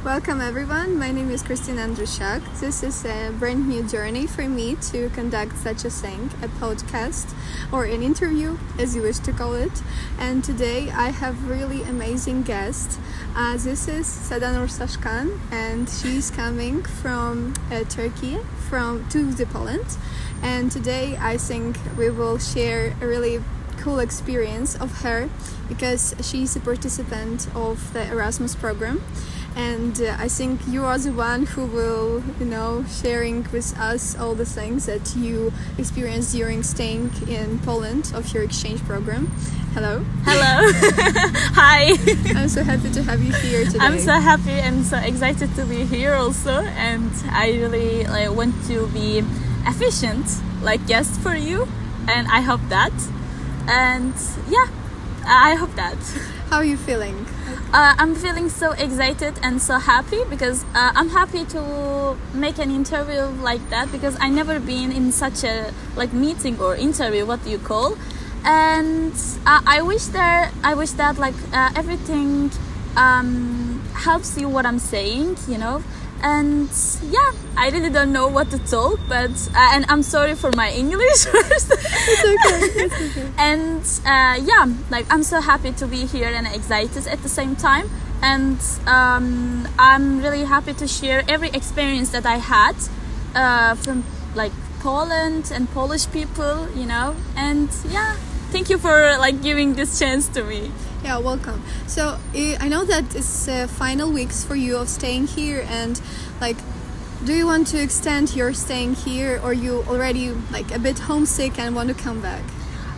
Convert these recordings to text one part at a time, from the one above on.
Welcome everyone, my name is Khrystyna Andrushchak. This is a brand new journey for me to conduct such a thing, a podcast or an interview as you wish to call it. And today I have really amazing guest. This is Sedanur Saskan and she's coming from Turkey to the Poland. And today I think we will share a really cool experience of her because she's a participant of the Erasmus program. And I think you are the one who will, sharing with us all the things that you experienced during staying in Poland of your exchange program. Hello. Hello. Hi. I'm so happy to have you here today. I'm so happy and so excited to be here also, and I really want to be efficient, guest for you, and I hope that. And yeah, I hope that. How are you feeling? I'm feeling so excited and so happy because I'm happy to make an interview like that because I never been in such a meeting or interview, what do you call? And I wish that everything helps you what I'm saying, And yeah, I really don't know what to talk, but and I'm sorry for my English first. It's okay. And I'm so happy to be here and excited at the same time. And I'm really happy to share every experience that I had from Poland and Polish people, And yeah, thank you for giving this chance to me. Yeah, welcome. So I know that it's final weeks for you of staying here, and do you want to extend your staying here, or you already a bit homesick and want to come back?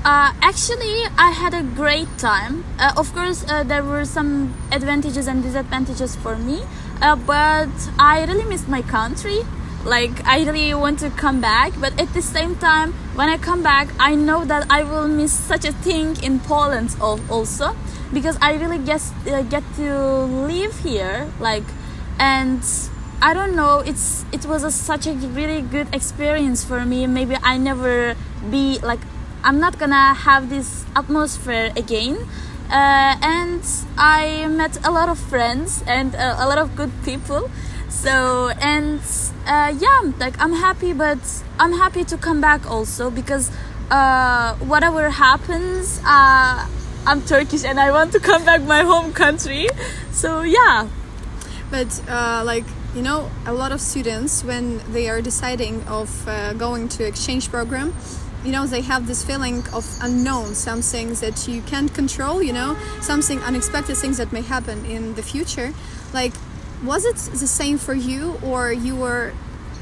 Actually, I had a great time. Of course, there were some advantages and disadvantages for me, but I really missed my country. I really want to come back, but at the same time, when I come back, I know that I will miss such a thing in Poland also, because I really get to live here, and I don't know, it was such a really good experience for me. Maybe I never be I'm not gonna have this atmosphere again. And I met a lot of friends and a lot of good people. So, and I'm happy, but I'm happy to come back also because whatever happens, I'm Turkish and I want to come back my home country. So yeah. But a lot of students, when they are deciding of going to exchange program, they have this feeling of unknown, some things that you can't control, something unexpected things that may happen in the future. Was it the same for you, or you were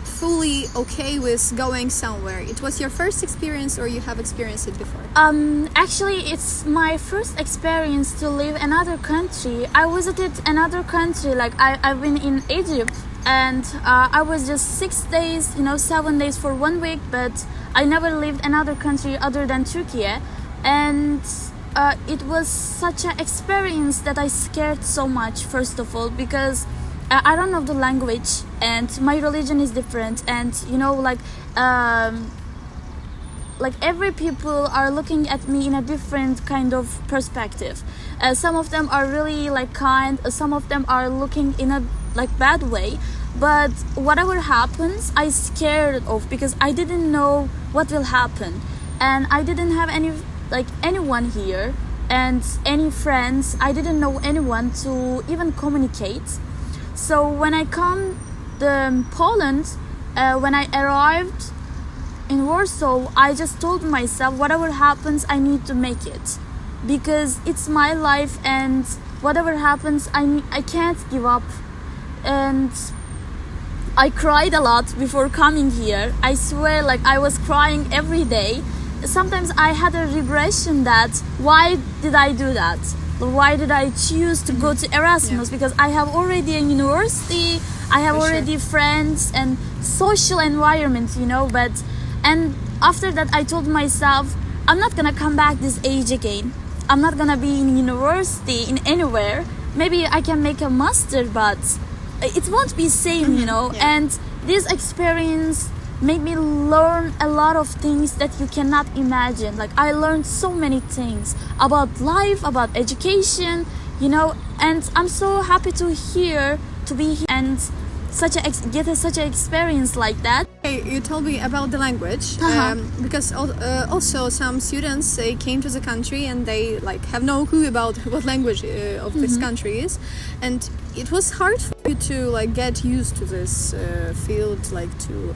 fully okay with going somewhere? It was your first experience, or you have experienced it before? Actually, it's my first experience to live another country. I visited another country, I've been in Egypt, and I was just 6 days, 7 days for 1 week, but I never lived another country other than Turkey, and it was such an experience that I scared so much, first of all, because I don't know the language and my religion is different, and every people are looking at me in a different kind of perspective. Some of them are really kind, some of them are looking in a bad way. But whatever happens, I scared of because I didn't know what will happen, and I didn't have anyone here and any friends. I didn't know anyone to even communicate. So when I come to Poland, when I arrived in Warsaw, I just told myself, whatever happens, I need to make it, because it's my life, and whatever happens, I can't give up. And I cried a lot before coming here. I swear, I was crying every day. Sometimes I had a regression that why did I do that? Why did I choose to go to Erasmus? Yeah. Because I have already a university, I have already friends and social environment, and after that I told myself, I'm not gonna come back this age again. I'm not gonna be in university in anywhere. Maybe I can make a master, but it won't be same, Yeah. And this experience made me learn a lot of things that you cannot imagine. I learned so many things about life, about education, and I'm so happy to to be here and get such an experience like that. Okay, you told me about the language, because also some students, they came to the country and they like have no clue about what language of this country is, and it was hard for you to like get used to this field, like to,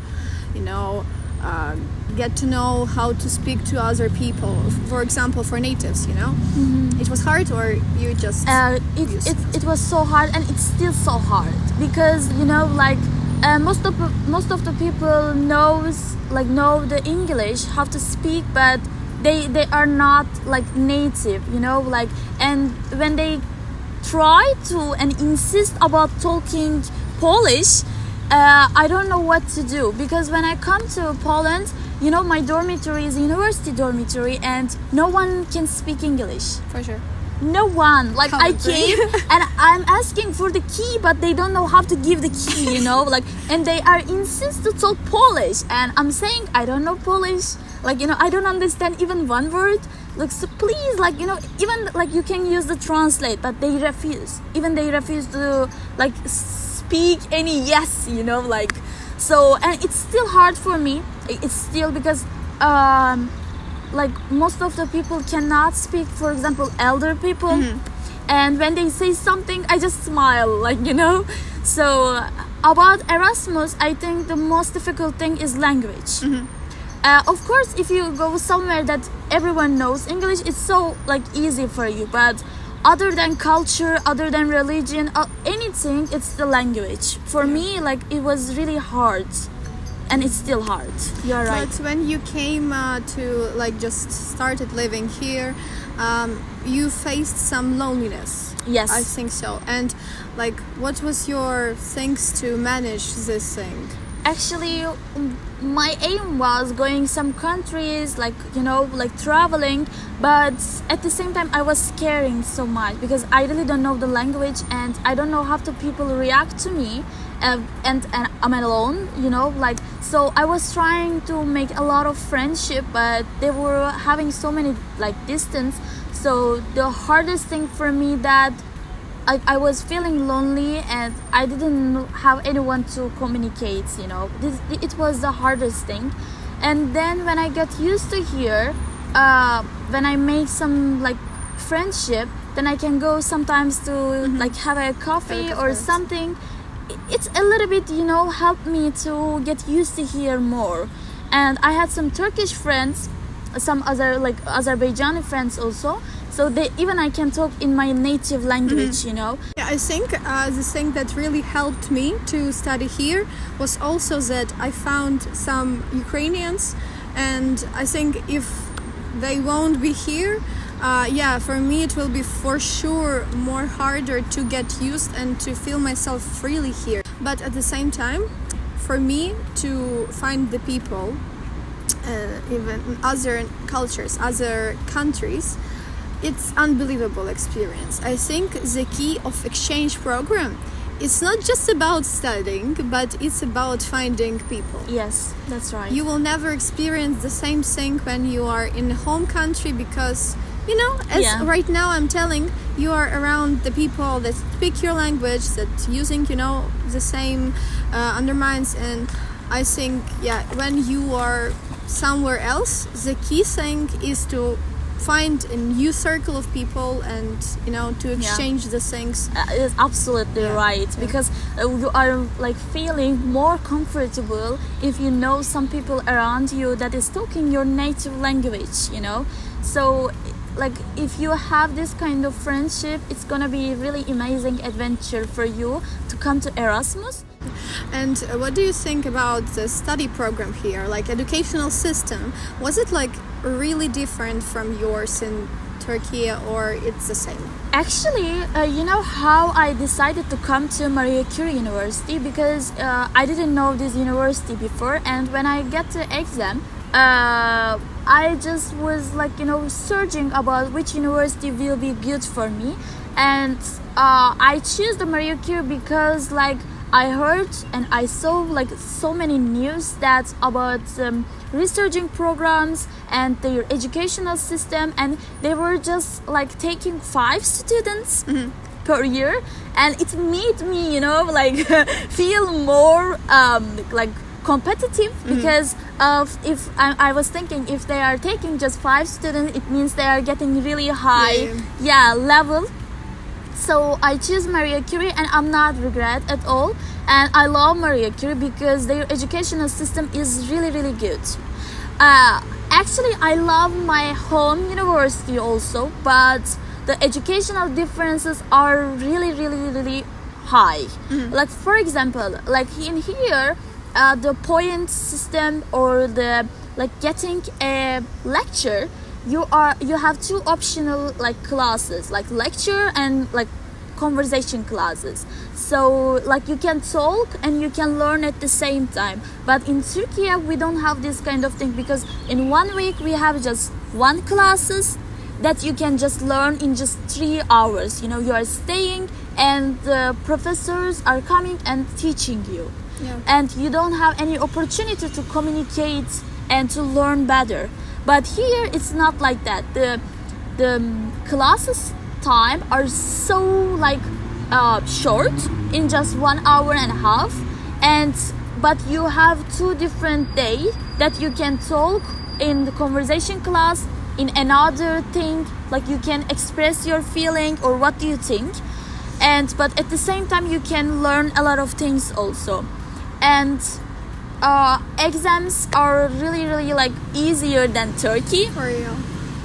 you know, get to know how to speak to other people. For example, for natives, you know, it was hard, or you just it was so hard, and it's still so hard because, you know, like most of the people know the English, how to speak, but they are not like native, you know, like, and when they try to and insist about talking Polish, I don't know what to do, because when I come to Poland, you know, my dormitory is a university dormitory and no one can speak English. for sure. No one. Like, I Probably. came and I'm asking for the key, but they don't know how to give the key, you know, like, and they are insist to talk Polish, and I'm saying I don't know Polish, like, you know, I don't understand even one word, like, so please, like, you know, even like you can use the translate, but they refuse to like speak any yes, you know, like, so, and it's still hard for me. It's still because like most of the people cannot speak, for example, elder people, and when they say something I just smile, like, you know. So about Erasmus, I think the most difficult thing is language. Of course, if you go somewhere that everyone knows English, it's so like easy for you, but other than culture, other than religion, anything, it's the language. For me, like, it was really hard, and it's still hard. You're right. But when you came to like just started living here, you faced some loneliness. Yes. I think so. And like, what was your things to manage this thing? Actually, my aim was going some countries, like, you know, like traveling, but at the same time I was scaring so much because I really don't know the language and I don't know how the people react to me, and I'm alone, you know, like, so I was trying to make a lot of friendship, but they were having so many like distance. So the hardest thing for me that I was feeling lonely and I didn't have anyone to communicate, you know. It was the hardest thing. And then when I got used to here, when I make some like friendship, then I can go sometimes to like have a coffee or something. It's a little bit, you know, helped me to get used to here more. And I had some Turkish friends, some other like Azerbaijani friends also. So I can talk in my native language, you know. Yeah, I think the thing that really helped me to study here was also that I found some Ukrainians, and I think if they won't be here, for me it will be for sure more harder to get used and to feel myself freely here. But at the same time, for me to find the people, even other cultures, other countries, it's unbelievable experience. I think the key of exchange program is not just about studying, but it's about finding people. Yes, that's right. You will never experience the same thing when you are in a home country because, you know, as right now I'm telling, you are around the people that speak your language, that using, you know, the same undermines, and I think, when you are somewhere else, the key thing is to find a new circle of people and, you know, to exchange the things. It's absolutely right, because you are like feeling more comfortable if you know some people around you that is talking your native language, you know. So like, if you have this kind of friendship, it's gonna be really amazing adventure for you to come to Erasmus. And what do you think about the study program here, like educational system? Was it like really different from yours in Turkey, or it's the same? Actually, you know how I decided to come to Maria Curie University, because I didn't know this university before, and when I get the exam, I just was like, you know, searching about which university will be good for me, and I choose the Maria Curie because like I heard and I saw like so many news that about researching programs and their educational system, and they were just like taking 5 students per year, and it made me, like feel more like competitive, because if I was thinking, if they are taking just 5 students, it means they are getting really high level. So I choose Maria Curie, and I'm not regret at all. And I love Maria Curie because their educational system is really, really good. Actually, I love my home university also, but the educational differences are really, really, really high. Like, for example, like in here, the point system, or the like getting a lecture, you have 2 optional like classes, like lecture and like conversation classes. So like you can talk and you can learn at the same time. But in Turkey we don't have this kind of thing, because in 1 week we have just 1 classes that you can just learn in just 3 hours. You are staying and the professors are coming and teaching you. And you don't have any opportunity to communicate and to learn better. But here it's not like that. The classes time are so like short, in just 1 hour and a half, but you have 2 different days that you can talk in the conversation class, in another thing, like you can express your feeling or what do you think, but at the same time you can learn a lot of things also. And exams are really, really like easier than Turkey. For real.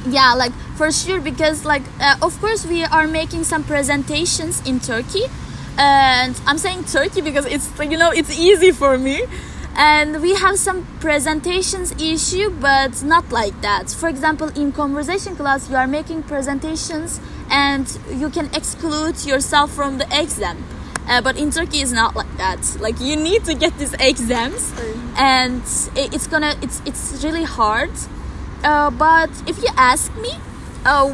Yeah, like for sure, because like of course we are making some presentations in Turkey, and I'm saying Turkey because it's it's easy for me, and we have some presentations issue, but not like that. For example, in conversation class you are making presentations and you can exclude yourself from the exam. But in Turkey it's not like that. Like you need to get these exams, and it's really hard. But if you ask me,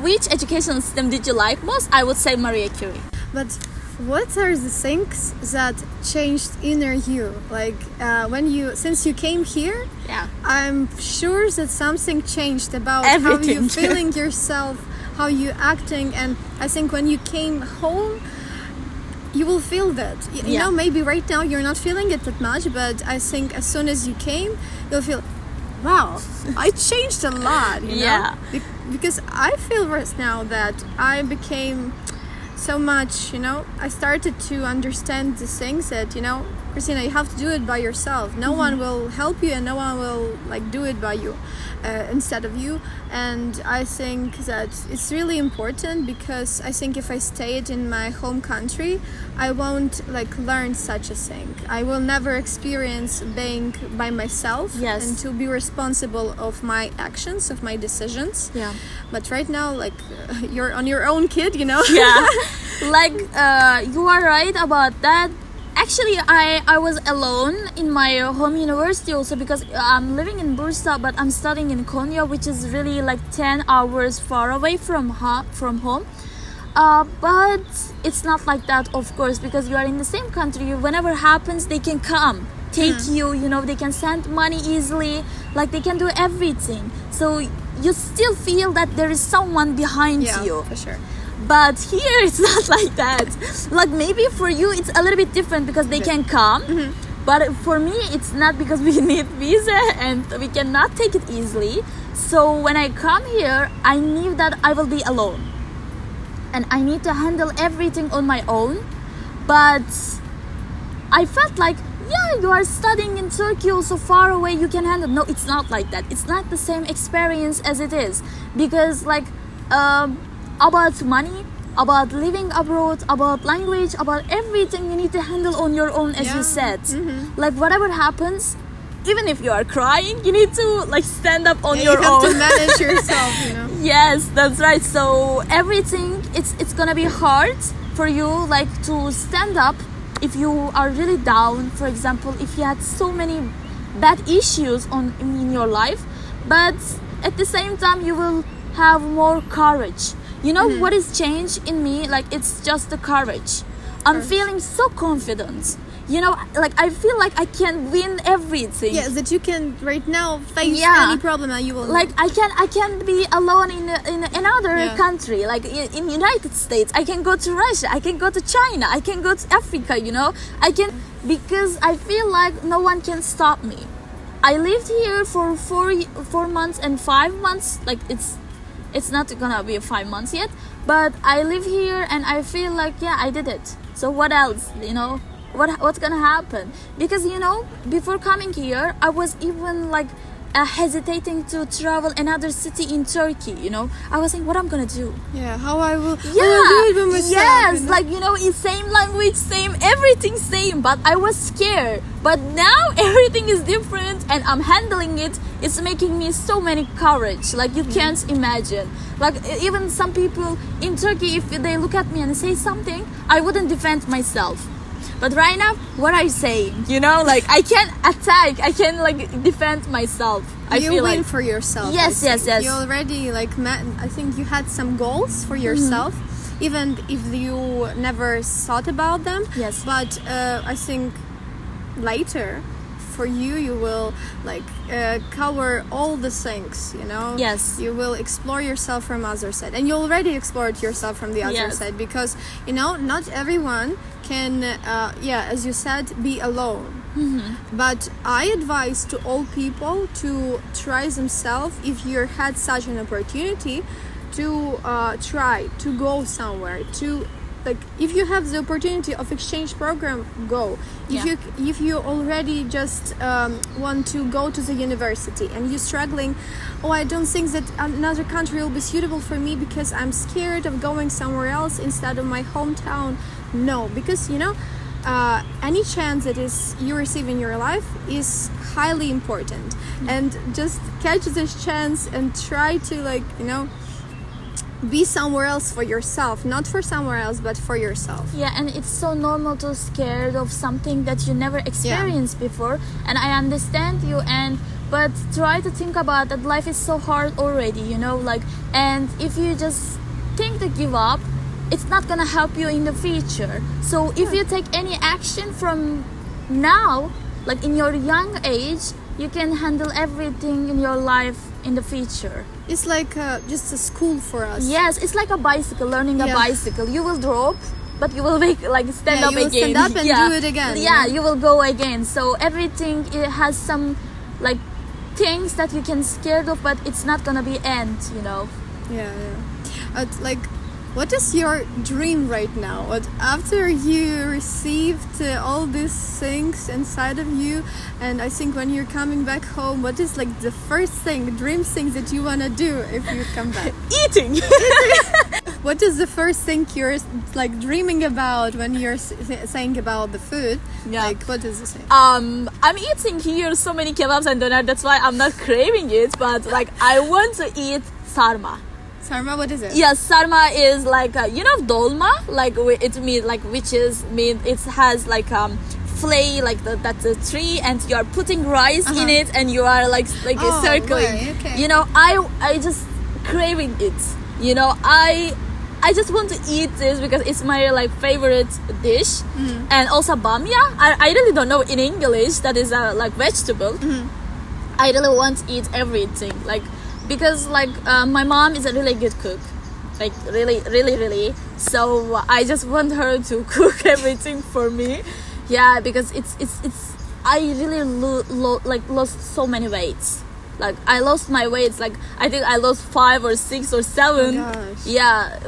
which educational system did you like most, I would say Maria Curie. But what are the things that changed inner you? Like since you came here, I'm sure that something changed about everything. How you feeling yourself, how you acting, and I think when you came home, you will feel that. You know, maybe right now you're not feeling it that much, but I think as soon as you came, you'll feel, wow, I changed a lot, you know? Because I feel right now that I became so much, I started to understand the things that, Khrystyna, you have to do it by yourself. No one will help you, and no one will like do it by you instead of you. And I think that it's really important, because I think if I stayed in my home country, I won't like learn such a thing. I will never experience being by myself and to be responsible of my actions, of my decisions. But right now, like you're on your own, kid, Like you are right about that. Actually, I was alone in my home university also, because I'm living in Bursa, but I'm studying in Konya, which is really like 10 hours far away from home. But it's not like that, of course, because you are in the same country. Whenever happens, they can come, take you, they can send money easily, like they can do everything. So you still feel that there is someone behind you. For sure. But here it's not like that. Like maybe for you it's a little bit different because they can come. But for me it's not, because we need visa and we cannot take it easily. So when I come here, I knew that I will be alone. And I need to handle everything on my own. But I felt like, you are studying in Turkey also far away, you can handle. No, it's not like that. It's not the same experience as it is. Because like about money, about living abroad, about language, about everything you need to handle on your own, as you said. Like whatever happens, even if you are crying, you need to like stand up on your own. You have to manage yourself, Yes, that's right. So everything, it's gonna be hard for you like to stand up if you are really down. For example, if you had so many bad issues in your life, but at the same time you will have more courage. What is changed in me? Like it's just the courage. I'm feeling so confident. You know, like I feel like I can win everything. Yeah, that you can right now face any problem and you will. Like I can be alone in another country, like in United States. I can go to Russia. I can go to China. I can go to Africa. You know, I can, because I feel like no one can stop me. I lived here for 4 months and 5 months. Like it's not gonna be 5 months yet, but I live here and I feel like I did it. So what else? You know. What's gonna happen? Because before coming here I was even like hesitating to travel another city in Turkey. I was saying what I'm gonna do, how I will do it by myself, yes, like it's same language, same everything, same, but I was scared. But now everything is different and I'm handling it. It's making me so many courage, like you can't imagine. Like even some people in Turkey, if they look at me and say something, I wouldn't defend myself. But right now, what I say, like I can attack, I can like defend myself. You feel win for yourself. Yes. You already I think you had some goals for yourself, even if you never thought about them. Yes. But I think later, for you will cover all the things. Yes. You will explore yourself from other side, and you already explored yourself from the other side, because not everyone can as you said, be alone. But I advise to all people to try themselves, if you had such an opportunity, to try to go somewhere, to if you have the opportunity of exchange program, go. If you already just want to go to the university and you're struggling, I don't think that another country will be suitable for me because I'm scared of going somewhere else instead of my hometown. No, because any chance that you receive in your life is highly important, and just catch this chance and try to be somewhere else for yourself, not for somewhere else, but for yourself. And it's so normal to scared of something that you never experienced before, and I understand you, but try to think about that life is so hard already, and if you just think to give up, it's not gonna help you in the future. So if you take any action from now, like in your young age, you can handle everything in your life in the future. It's like just a school for us. Yes, it's like a bicycle, learning a bicycle. You will drop, but you will stand up you will again. Stand up and do it again. You will go again. So everything, it has some things that you can scared of, but it's not gonna be end. What is your dream right now? After you received all these things inside of you, and I think when you're coming back home, what is the first dream thing that you want to do if you come back? Eating! What is the first thing you're dreaming about when you're saying about the food? What is the thing? I'm eating here so many kebabs and doner, that's why I'm not craving it, but I want to eat sarma. Sarma, what is it? Yes, sarma is dolma, it means which is it has flay that's a tree, and you are putting rice in it, and you are circling. Right, okay. I just craving it. I just want to eat this because it's my favorite dish, and also bamya. I really don't know in English. That is a vegetable. I really want to eat everything because my mom is a really good cook, really, so I just want her to cook everything for me, because it's I really lost so many weights. I lost my weights, I think I lost 5 or 6 or 7. Oh gosh.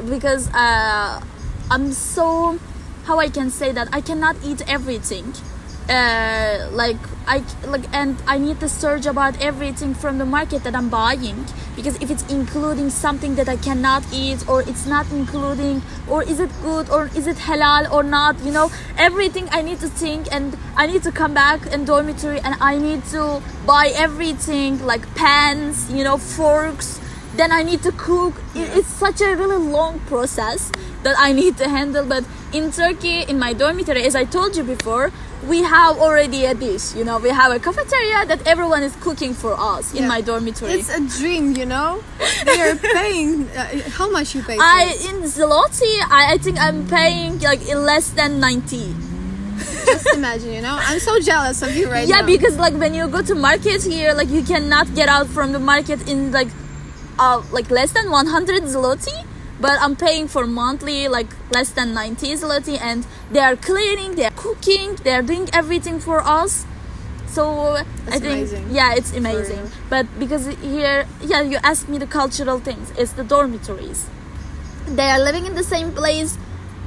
Because I'm so, how I can say that I cannot eat everything. And I need to search about everything from the market that I'm buying, because if it's including something that I cannot eat, or it's not including, or is it good, or is it halal or not, everything I need to think, and I need to come back in dormitory and I need to buy everything, pans, forks, then I need to cook. It's such a really long process that I need to handle, but in Turkey, in my dormitory, as I told you before, we have already a dish, you know, we have a cafeteria that everyone is cooking for us in my dormitory. It's a dream, you know. They are paying. How much you pay? In zloty, I think I'm paying like less than 90. Just imagine, you know. I'm so jealous of you right now. Yeah, because like when you go to market here, like you cannot get out from the market in like less than 100 zloty. But I'm paying for monthly like less than 90 zloty, and they are cleaning, they are cooking, they are doing everything for us. So I think amazing. Yeah, it's amazing. But because here, yeah, you asked me the cultural things. It's the dormitories. They are living in the same place.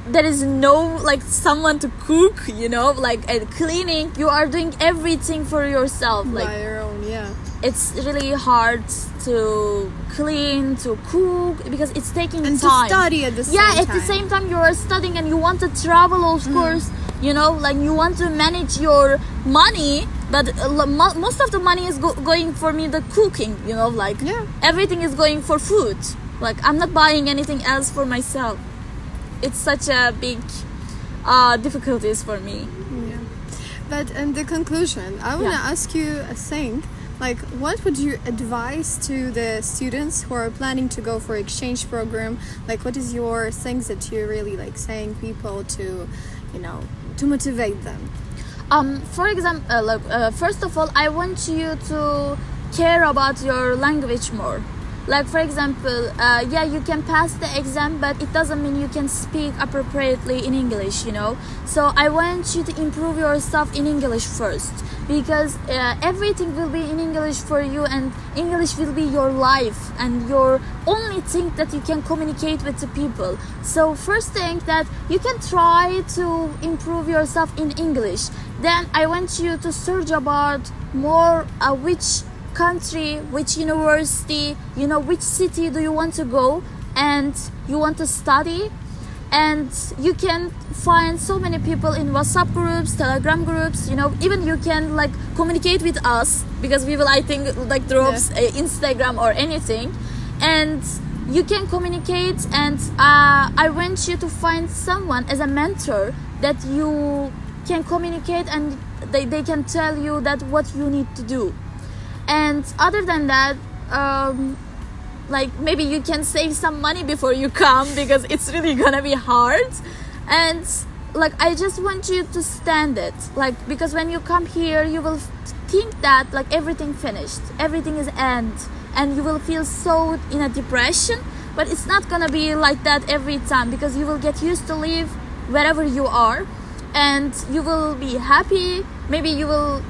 There is no like someone to cook, you know, like cleaning. You are doing everything for yourself, like by your own. Yeah. It's really hard to clean, to cook, because it's taking and time. To study at the same time. Yeah, at the same time you are studying and you want to travel, of course. You know, like you want to manage your money, but most of the money is going for me the cooking. You know, like everything is going for food. Like I'm not buying anything else for myself. It's such a big difficulties for me. Yeah. But in the conclusion, I want to ask you a thing. Like, what would you advise to the students who are planning to go for exchange program? Like, what is your things that you really like saying people to, you know, to motivate them? For example, first of all, I want you to care about your language more. Like, for example, you can pass the exam, but it doesn't mean you can speak appropriately in English, you know. So I want you to improve yourself in English first, because everything will be in English for you, and English will be your life and your only thing that you can communicate with the people. So first thing that you can try to improve yourself in English. Then I want you to search about more which country, which university, you know, which city do you want to go and you want to study. And you can find so many people in WhatsApp groups, Telegram groups, you know, even you can like communicate with us, because we will, I think, like drop Instagram or anything, and you can communicate. And I want you to find someone as a mentor that you can communicate, and they can tell you that what you need to do. And other than that, like maybe you can save some money before you come, because it's really gonna be hard. And like I just want you to stand it, like, because when you come here you will think that like everything finished, everything is end, and you will feel so in a depression. But it's not gonna be like that every time, because you will get used to live wherever you are, and you will be happy. Maybe you will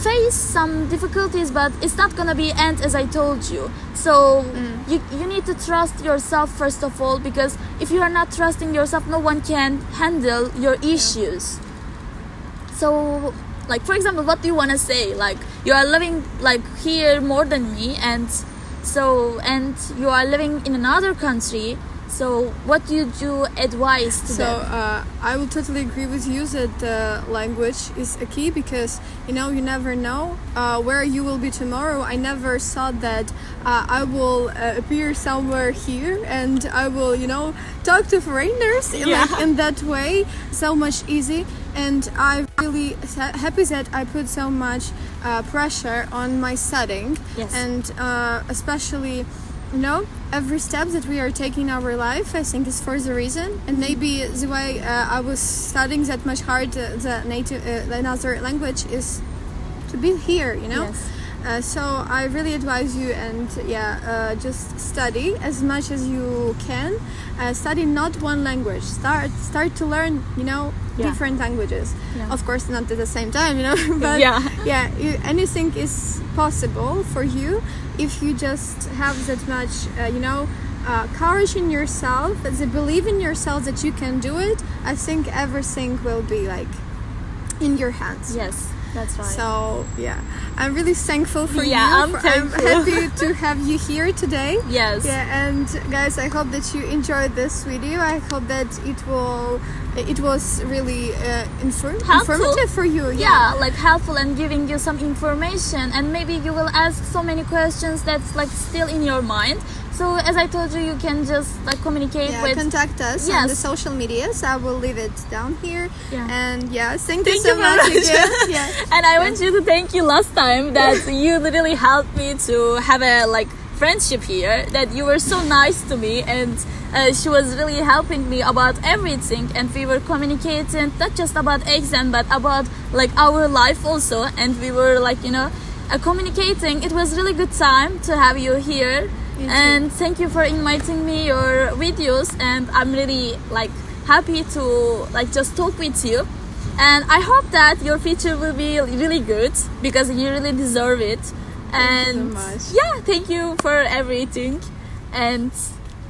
face some difficulties, but it's not gonna be end, as I told you. So you need to trust yourself first of all, because if you are not trusting yourself, no one can handle your issues. So like, for example, what do you want to say? Like, you are living like here more than me, and you are living in another country. So what do you advise to them? So I will totally agree with you that language is a key, because you know, you never know where you will be tomorrow. I never thought that I will appear somewhere here and I will, you know, talk to foreigners like in that way, so much easy. And I'm really happy that I put so much pressure on my studying, and especially, you know, every step that we are taking in our life, I think, is for the reason. And maybe the way I was studying that much hard the native another language is to be here, you know. So I really advise you, and just study as much as you can. Study not one language. Start to learn, you know, different languages. Of course, not at the same time, you know. But anything is possible for you if you just have that much, you know, courage in yourself, the belief in yourself that you can do it. I think everything will be like in your hands. Yes. That's right. So I'm really thankful for you. I'm happy to have you here today. Yes. And guys, I hope that you enjoyed this video. I hope that it was really informative for you. Like helpful and giving you some information, and maybe you will ask so many questions that's like still in your mind. So as I told you, you can just like communicate with. Contact us on the social medias. I will leave it down here. Yeah. And thank you so much again. And I want you to thank you last time that you literally helped me to have a like friendship here. That you were so nice to me, and she was really helping me about everything, and we were communicating not just about exam but about like our life also, and we were like communicating. It was really good time to have you here. And thank you for inviting me your videos, and I'm really like happy to like just talk with you, and I hope that your future will be really good because you really deserve it. And thank you so much. Thank you for everything, and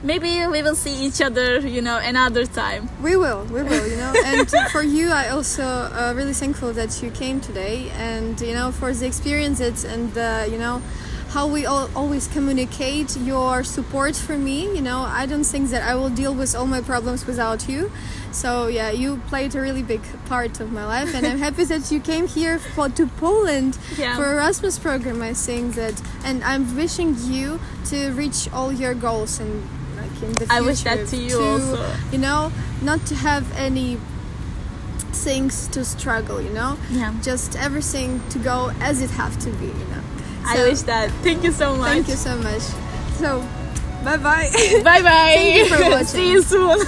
maybe we will see each other another time. We will and for you I also really thankful that you came today, and for the experiences and how we always communicate, your support for me. I don't think that I will deal with all my problems without you. So you played a really big part of my life, and I'm happy that you came here to Poland for Erasmus program. I think that, and I'm wishing you to reach all your goals and in the future. I wish that to you also. Not to have any things to struggle. Just everything to go as it have to be. I wish that. Thank you so much. Thank you so much. So, bye bye. Bye bye. Thank you for watching. See you soon.